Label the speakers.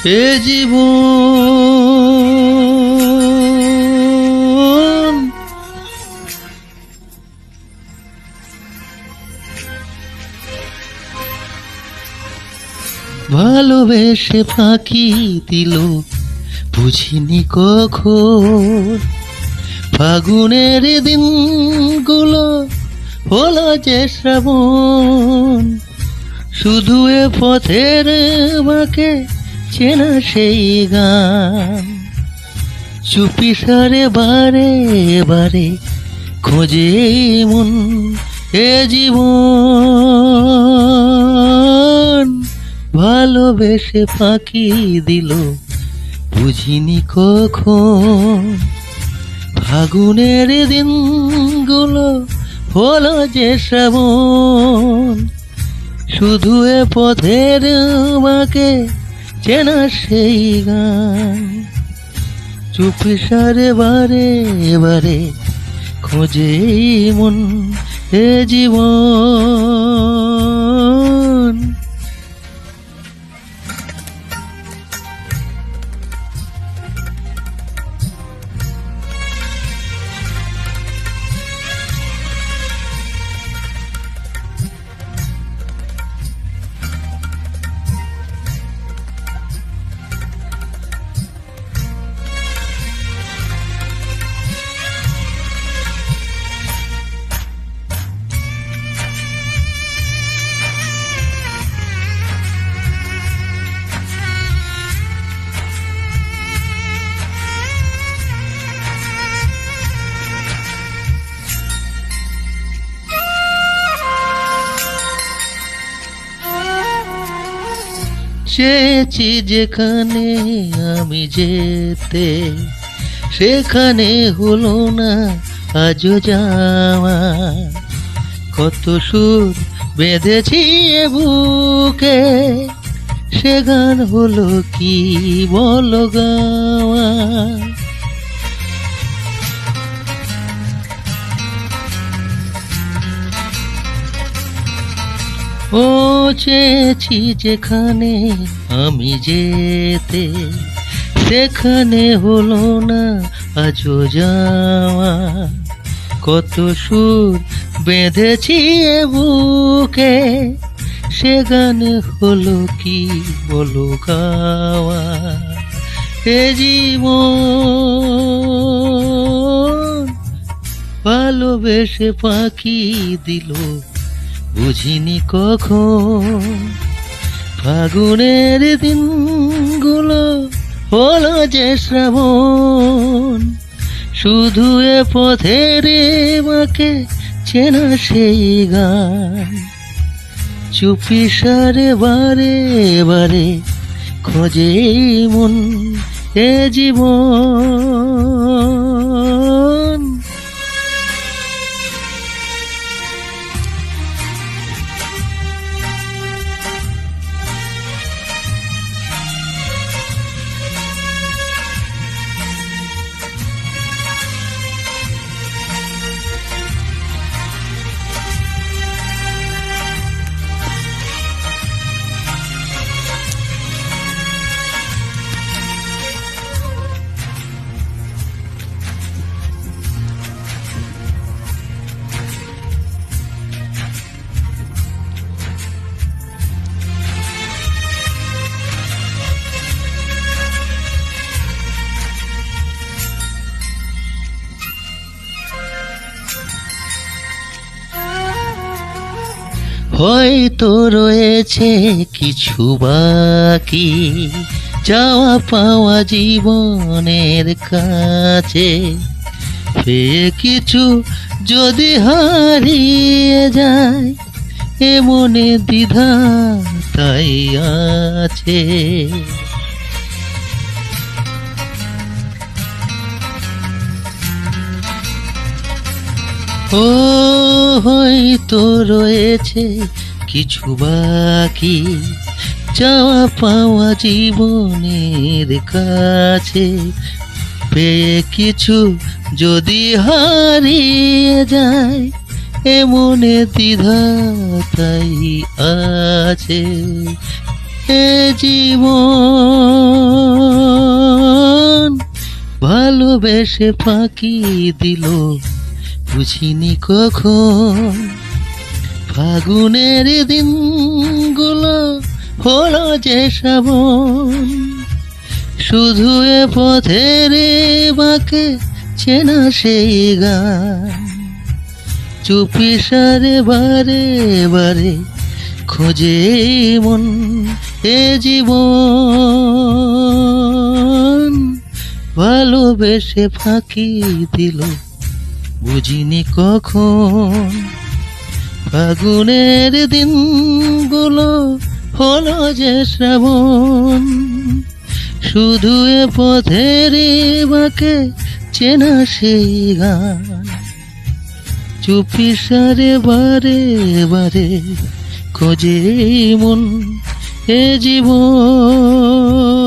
Speaker 1: এ জীবন ভালোবেসে ফাঁকি দিল, বুঝিনি কখন ফাগুনের দিনগুলো হলো যে শ্রাবণ। শুধু এ পথের বাঁকে চেনা সেই গান, চুপি সারে বারে বারে খোঁজে মন। এ জীবন ভালোবেসে ফাঁকি দিল, বুঝিনি কখন ফাগুনের দিনগুলো হলো যে শ্রাবণ। শুধু এ পথের বাঁকে চেনা সেই গান, চুপি সারে বারে বারে খোঁজে মন। এ জীবন চেয়েছি যেখানে আমি যেতে, সেখানে হলো না আজও যাওয়া। কত সুর বেঁধেছি এ বুকে, সে গান হলো কি বলো গাওয়া। ও চেয়েছি যেখানে আমি যেতে, সেখানে হলো না আজও যাওয়া। কত সুর বেঁধেছি এ বুকে, সে গান হলো কি বলো গাওয়া। এ জীবন ভালোবেসে ফাঁকি দিল, বুঝিনি কখন ফাগুনের দিনগুলো হলো যে শ্রাবণ। শুধু এ পথের বাঁকে চেনা সেই গান, চুপি সারে বারে বারে খোঁজে মন। এ জীবন হয়তো রয়েছে কিছু বাকি, চাওয়া পাওয়া জীবনের কাছে। পেয়ে কিছু যদি হারিয়ে যায়, এ মনে দ্বিধা তাই আছে। ও হয়তো রয়েছে কিছু বাকি, চাওয়া পাওয়া জীবনের কাছে। পেয়ে কিছু যদি হারিয়ে যায়, এমনে দ্বিধা তাই আছে। এ জীবন ভালোবেসে ফাঁকি দিল বুঝিনি কখন ফাগুনের দিনগুলো হলো যে শ্রাবণ শুধু এ পথের বাঁকে চেনা সেই গান চুপি সারে বারে বারে খোঁজে মন এ জীবন ভালোবেসে ফাঁকি দিল বুঝিনি কখন ফাগুনের দিনগুলো হলো যে শ্রাবণ শুধু এ পথের বাঁকে চেনা সেই গান চুপি সারে বারে বারে খোঁজে মন এ জীবন